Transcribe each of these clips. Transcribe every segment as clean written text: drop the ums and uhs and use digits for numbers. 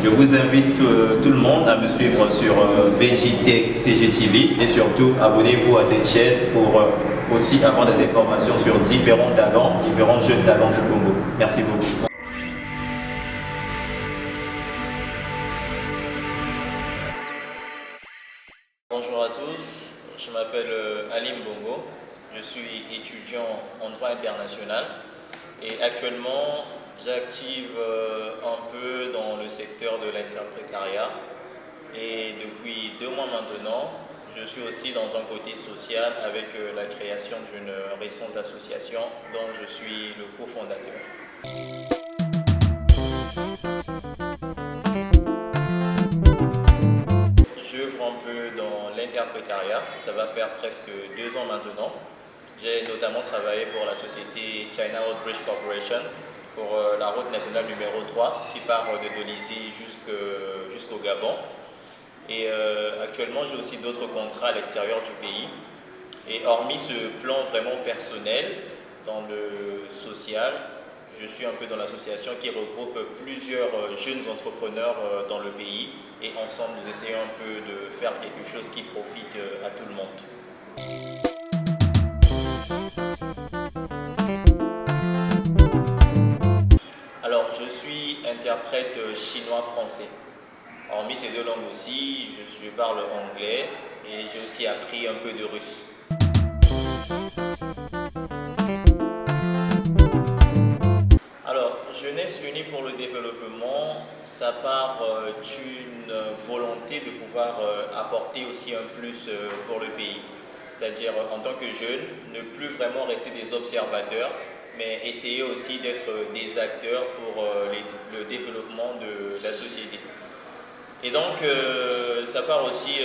Je vous invite tout le monde à me suivre sur VJTech CGTV et surtout abonnez-vous à cette chaîne pour aussi avoir des informations sur différents talents, différents jeunes talents du Congo. Merci beaucoup. Bonjour à tous, je m'appelle Ali Mbongo, je suis étudiant en droit international et actuellement j'active un peu dans le secteur de l'interprétariat et depuis 2 mois maintenant, je suis aussi dans un côté social avec la création d'une récente association dont je suis le cofondateur. J'œuvre un peu dans l'interprétariat, ça va faire presque 2 ans maintenant. J'ai notamment travaillé pour la société China Road Bridge Corporation pour la route nationale numéro 3 qui part de Dolisie jusqu'au Gabon. Et actuellement, j'ai aussi d'autres contrats à l'extérieur du pays. Et hormis ce plan vraiment personnel dans le social, je suis un peu dans l'association qui regroupe plusieurs jeunes entrepreneurs dans le pays. Et ensemble, nous essayons un peu de faire quelque chose qui profite à tout le monde. Alors, je suis interprète chinois-français. Hormis ces 2 langues aussi, je parle anglais et j'ai aussi appris un peu de russe. Alors, Jeunesse Unie pour le développement, ça part d'une volonté de pouvoir apporter aussi un plus pour le pays. C'est-à-dire, en tant que jeune, ne plus vraiment rester des observateurs, mais essayer aussi d'être des acteurs pour le développement de la société. Et donc, ça part aussi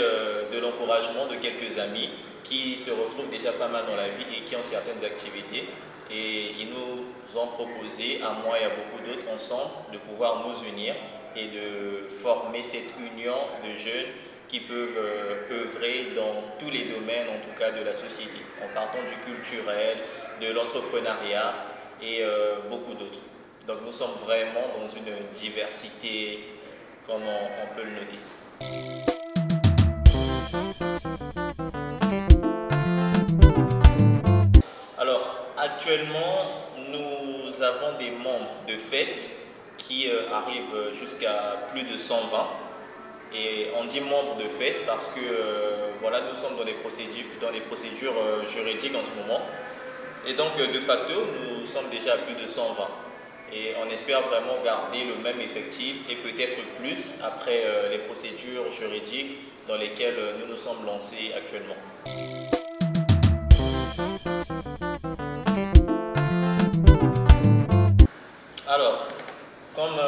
de l'encouragement de quelques amis qui se retrouvent déjà pas mal dans la vie et qui ont certaines activités. Et ils nous ont proposé, à moi et à beaucoup d'autres ensemble, de pouvoir nous unir et de former cette union de jeunes qui peuvent œuvrer dans tous les domaines, en tout cas de la société, en partant du culturel, de l'entrepreneuriat et beaucoup d'autres. Donc nous sommes vraiment dans une diversité comme on peut le noter. Alors, actuellement, nous avons des membres de fête qui arrivent jusqu'à plus de 120. Et on dit membres de fête parce que voilà, nous sommes dans les procédures juridiques en ce moment. Et donc, de facto, nous sommes déjà à plus de 120. Et on espère vraiment garder le même effectif et peut-être plus après les procédures juridiques dans lesquelles nous nous sommes lancés actuellement. Alors, comme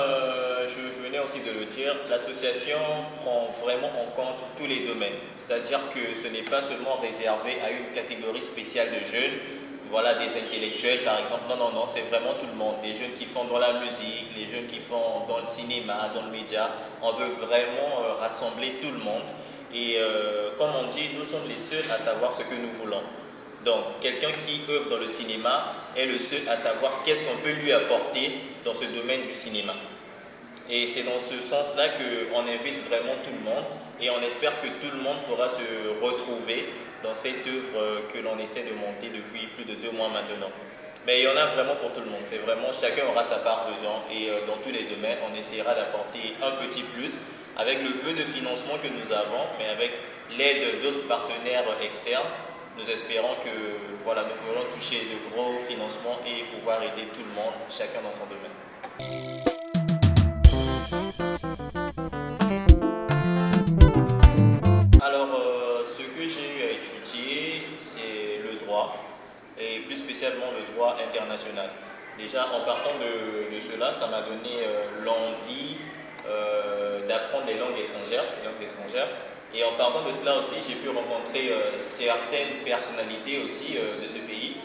je venais aussi de le dire, l'association prend vraiment en compte tous les domaines. C'est-à-dire que ce n'est pas seulement réservé à une catégorie spéciale de jeunes, voilà, des intellectuels par exemple. Non, c'est vraiment tout le monde. Des jeunes qui font dans la musique, les jeunes qui font dans le cinéma, dans le média. On veut vraiment rassembler tout le monde. Et comme on dit, nous sommes les seuls à savoir ce que nous voulons. Donc, quelqu'un qui œuvre dans le cinéma est le seul à savoir qu'est-ce qu'on peut lui apporter dans ce domaine du cinéma. Et c'est dans ce sens-là qu'on invite vraiment tout le monde et on espère que tout le monde pourra se retrouver dans cette œuvre que l'on essaie de monter depuis plus de 2 mois maintenant. Mais il y en a vraiment pour tout le monde, c'est vraiment chacun aura sa part dedans et dans tous les domaines, on essaiera d'apporter un petit plus avec le peu de financement que nous avons, mais avec l'aide d'autres partenaires externes. Nous espérons que voilà, nous pourrons toucher de gros financements et pouvoir aider tout le monde, chacun dans son domaine. Alors, ce que j'ai eu à étudier, c'est le droit, et plus spécialement le droit international. Déjà, en partant de cela, ça m'a donné l'envie d'apprendre les langues étrangères. Et en partant de cela aussi, j'ai pu rencontrer certaines personnalités aussi de ce pays.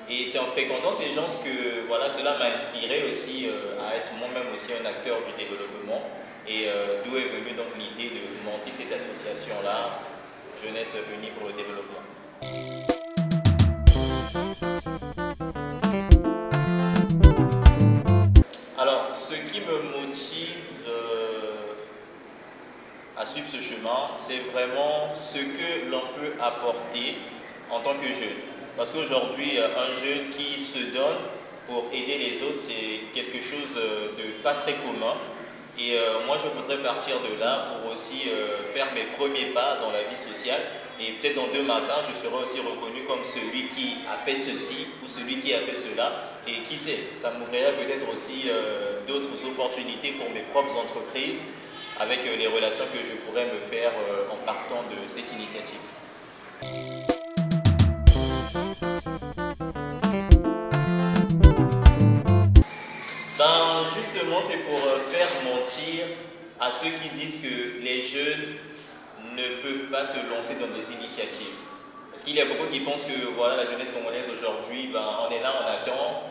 Et c'est en fréquentant ces gens que voilà, cela m'a inspiré aussi à être moi-même aussi un acteur du développement. Et d'où est venue donc l'idée de monter cette association-là, Jeunesse Unie pour le développement. Alors, ce qui me motive suivre ce chemin, c'est vraiment ce que l'on peut apporter en tant que jeune. Parce qu'aujourd'hui, un jeune qui se donne pour aider les autres, c'est quelque chose de pas très commun. Et moi, je voudrais partir de là pour aussi faire mes premiers pas dans la vie sociale. Et peut-être dans 2 matins, je serai aussi reconnu comme celui qui a fait ceci ou celui qui a fait cela. Et qui sait, ça m'ouvrirait peut-être aussi d'autres opportunités pour mes propres entreprises avec les relations que je pourrais me faire en partant de cette initiative. Ben justement, c'est pour faire mentir à ceux qui disent que les jeunes ne peuvent pas se lancer dans des initiatives. Parce qu'il y a beaucoup qui pensent que voilà, la jeunesse congolaise aujourd'hui, ben, on est là,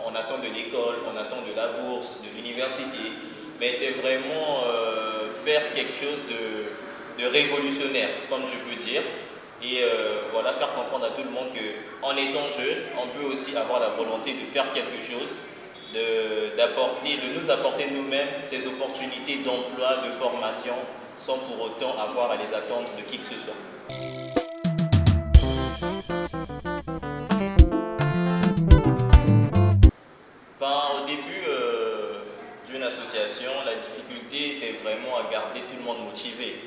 on attend de l'école, on attend de la bourse, de l'université. Mais c'est vraiment faire quelque chose de révolutionnaire, comme je peux dire. Et voilà, faire comprendre à tout le monde qu'en étant jeune, on peut aussi avoir la volonté de faire quelque chose, de nous apporter nous-mêmes ces opportunités d'emploi, de formation, sans pour autant avoir à les attendre de qui que ce soit. Ben, au début d'une association, la difficulté c'est vraiment à garder tout le monde motivé.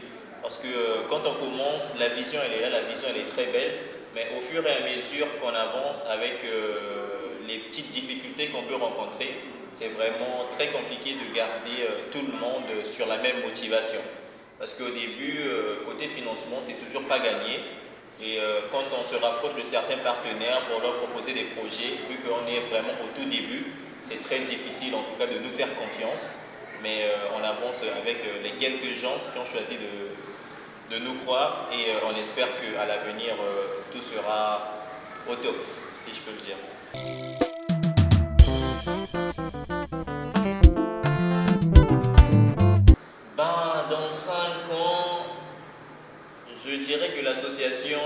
Parce que quand on commence, la vision elle est là, la vision elle est très belle, mais au fur et à mesure qu'on avance avec les petites difficultés qu'on peut rencontrer, c'est vraiment très compliqué de garder tout le monde sur la même motivation. Parce qu'au début, côté financement, c'est toujours pas gagné. Et quand on se rapproche de certains partenaires pour leur proposer des projets, vu qu'on est vraiment au tout début, c'est très difficile en tout cas de nous faire confiance. Mais on avance avec les quelques gens qui ont choisi de nous croire et on espère qu'à l'avenir, tout sera au top, si je peux le dire. Ben, dans 5 ans, je dirais que l'association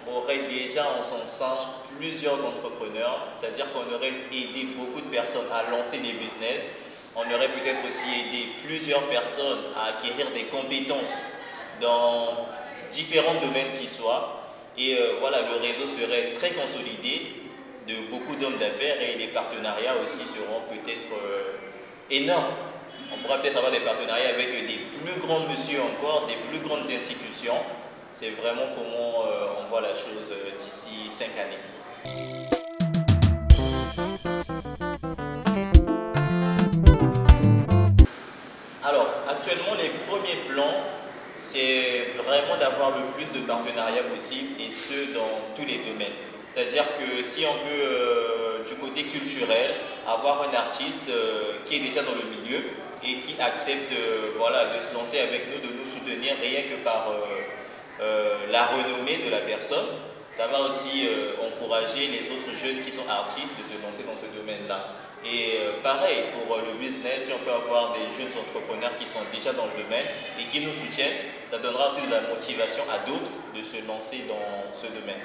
aurait déjà en son sein plusieurs entrepreneurs, c'est-à-dire qu'on aurait aidé beaucoup de personnes à lancer des business. On aurait peut-être aussi aidé plusieurs personnes à acquérir des compétences dans différents domaines qui soient. Et voilà, le réseau serait très consolidé de beaucoup d'hommes d'affaires et les partenariats aussi seront peut-être énormes. On pourra peut-être avoir des partenariats avec des plus grands messieurs encore, des plus grandes institutions. C'est vraiment comment on voit la chose d'ici 5 années. Alors, actuellement, les premiers plans, c'est vraiment d'avoir le plus de partenariats possible et ce, dans tous les domaines. C'est-à-dire que si on peut, du côté culturel, avoir un artiste qui est déjà dans le milieu et qui accepte voilà, de se lancer avec nous, de nous soutenir rien que par la renommée de la personne, ça va aussi encourager les autres jeunes qui sont artistes de se lancer dans ce domaine-là. Et pareil, pour le business, si on peut avoir des jeunes entrepreneurs qui sont déjà dans le domaine et qui nous soutiennent, ça donnera aussi de la motivation à d'autres de se lancer dans ce domaine.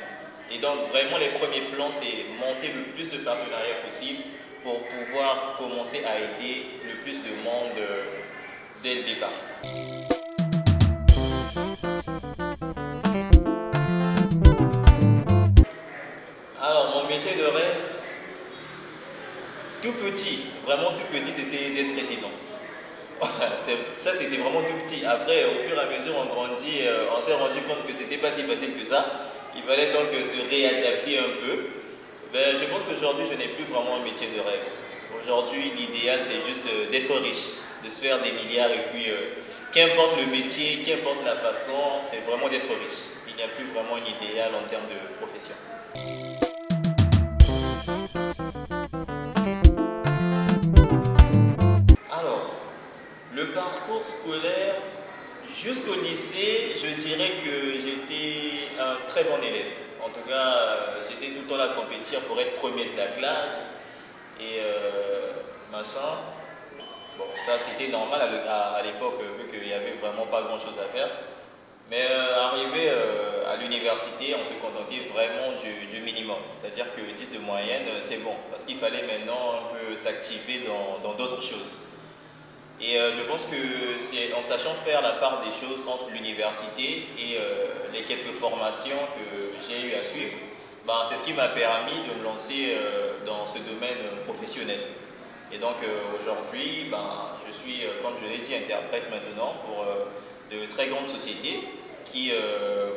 Et donc vraiment les premiers plans, c'est monter le plus de partenariats possible pour pouvoir commencer à aider le plus de monde dès le départ. Alors mon métier de rêve, tout petit, vraiment tout petit, c'était d'être président. Ça c'était vraiment tout petit. Après, au fur et à mesure on grandit, on s'est rendu compte que c'était pas si facile que ça. Il fallait donc se réadapter un peu. Ben, je pense qu'aujourd'hui je n'ai plus vraiment un métier de rêve. Aujourd'hui l'idéal c'est juste d'être riche, de se faire des milliards et puis qu'importe le métier, qu'importe la façon, c'est vraiment d'être riche. Il n'y a plus vraiment un idéal en termes de profession. Alors, le parcours scolaire jusqu'au lycée, je dirais que j'étais un très bon élève. En tout cas, j'étais tout le temps là à compétir pour être premier de la classe et machin. Bon, ça c'était normal à l'époque vu qu'il n'y avait vraiment pas grand chose à faire. Mais arrivé à l'université, on se contentait vraiment du minimum. C'est-à-dire que 10 de moyenne, c'est bon. Parce qu'il fallait maintenant un peu s'activer dans d'autres choses. Et je pense que c'est en sachant faire la part des choses entre l'université et les quelques formations que j'ai eu à suivre, ben, c'est ce qui m'a permis de me lancer dans ce domaine professionnel. Et donc aujourd'hui, ben, je suis, comme je l'ai dit, interprète maintenant pour de très grandes sociétés qui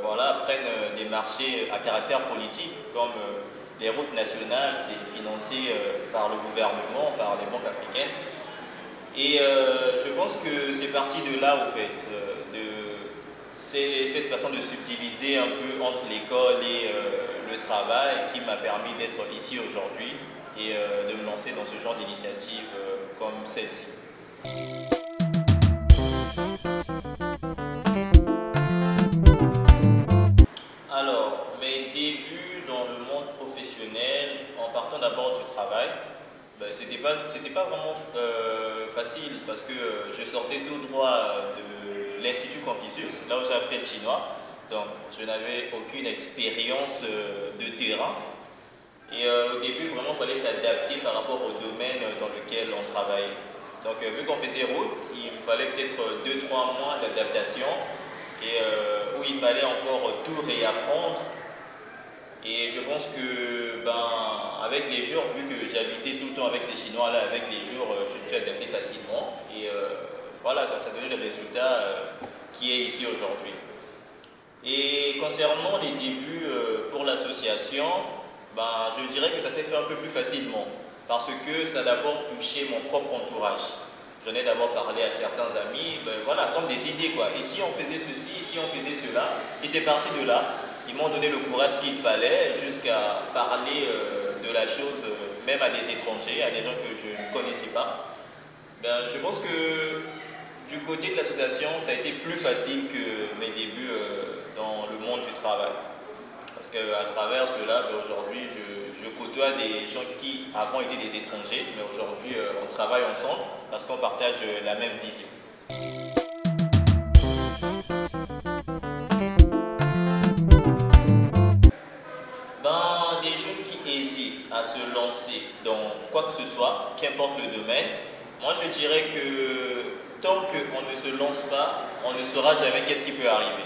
voilà, prennent des marchés à caractère politique, comme les routes nationales, c'est financé par le gouvernement, par les banques africaines. Et je pense que c'est parti de là, au fait, c'est cette façon de subdiviser un peu entre l'école et le travail qui m'a permis d'être ici aujourd'hui et de me lancer dans ce genre d'initiative comme celle-ci. Alors, mes débuts dans le monde professionnel, en partant d'abord du travail, ben, c'était pas vraiment facile parce que je sortais tout droit de l'Institut Confucius, là où j'ai appris le chinois. Donc, je n'avais aucune expérience de terrain. Et au début, vraiment, il fallait s'adapter par rapport au domaine dans lequel on travaillait. Donc, vu qu'on faisait route, il me fallait peut-être 2-3 mois d'adaptation et où il fallait encore tout réapprendre. Et je pense que, ben, avec les jours, vu que j'habitais tout le temps avec ces Chinois-là, avec les jours, je me suis adapté facilement. Et voilà, ça a donné le résultat qui est ici aujourd'hui. Et concernant les débuts pour l'association, ben, je dirais que ça s'est fait un peu plus facilement parce que ça a d'abord touché mon propre entourage. J'en ai d'abord parlé à certains amis, ben, voilà, comme des idées quoi. Et si on faisait ceci, si on faisait cela, et c'est parti de là. Ils m'ont donné le courage qu'il fallait jusqu'à parler de la chose, même à des étrangers, à des gens que je ne connaissais pas. Ben, je pense que du côté de l'association, ça a été plus facile que mes débuts dans le monde du travail. Parce qu'à travers cela, ben, aujourd'hui, je côtoie des gens qui avant étaient des étrangers, mais aujourd'hui, on travaille ensemble parce qu'on partage la même vision. Ben, des jeunes qui hésitent à se lancer dans quoi que ce soit, qu'importe le domaine, moi je dirais que tant qu'on ne se lance pas, on ne saura jamais qu'est-ce qui peut arriver.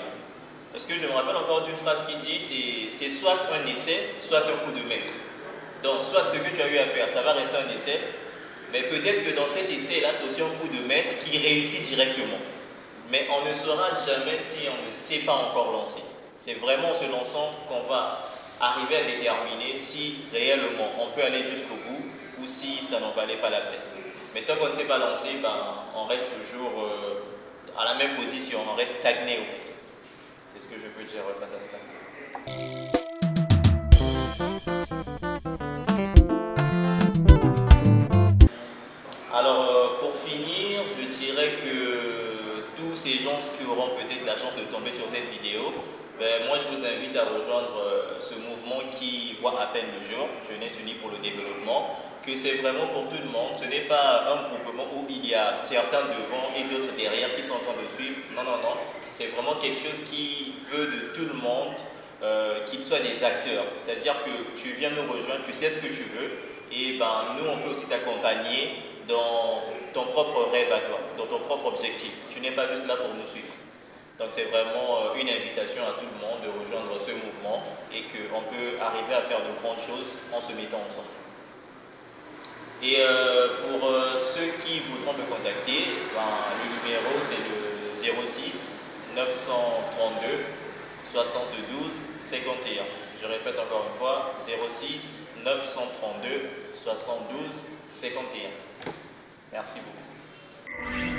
Parce que je me rappelle encore d'une phrase qui dit c'est soit un essai, soit un coup de maître. Donc, soit ce que tu as eu à faire, ça va rester un essai, mais peut-être que dans cet essai-là, c'est aussi un coup de maître qui réussit directement. Mais on ne saura jamais si on ne s'est pas encore lancé. C'est vraiment en se lançant qu'on va arriver à déterminer si réellement on peut aller jusqu'au bout ou si ça n'en valait pas la peine. Mais tant qu'on ne s'est pas lancé, ben, on reste toujours à la même position, on reste stagné au fait. C'est ce que je peux dire face à cela. Alors, pour finir, je dirais que tous ces gens qui auront peut-être la chance de tomber sur cette vidéo, ben, moi je vous invite à rejoindre ce mouvement qui voit à peine le jour, Jeunesse Unie pour le développement, que c'est vraiment pour tout le monde. Ce n'est pas un groupement où il y a certains devant et d'autres derrière qui sont en train de suivre. Non, non, non. C'est vraiment quelque chose qui veut de tout le monde, qu'ils soient des acteurs. C'est-à-dire que tu viens nous rejoindre, tu sais ce que tu veux, et ben, nous on peut aussi t'accompagner dans ton propre rêve à toi, dans ton propre objectif. Tu n'es pas juste là pour nous suivre. Donc c'est vraiment une invitation à tout le monde de rejoindre ce mouvement et qu'on peut arriver à faire de grandes choses en se mettant ensemble. Et pour ceux qui voudront me contacter, ben, le numéro c'est le 06 932 72 51. Je répète encore une fois, 06 932 72 51. Merci beaucoup.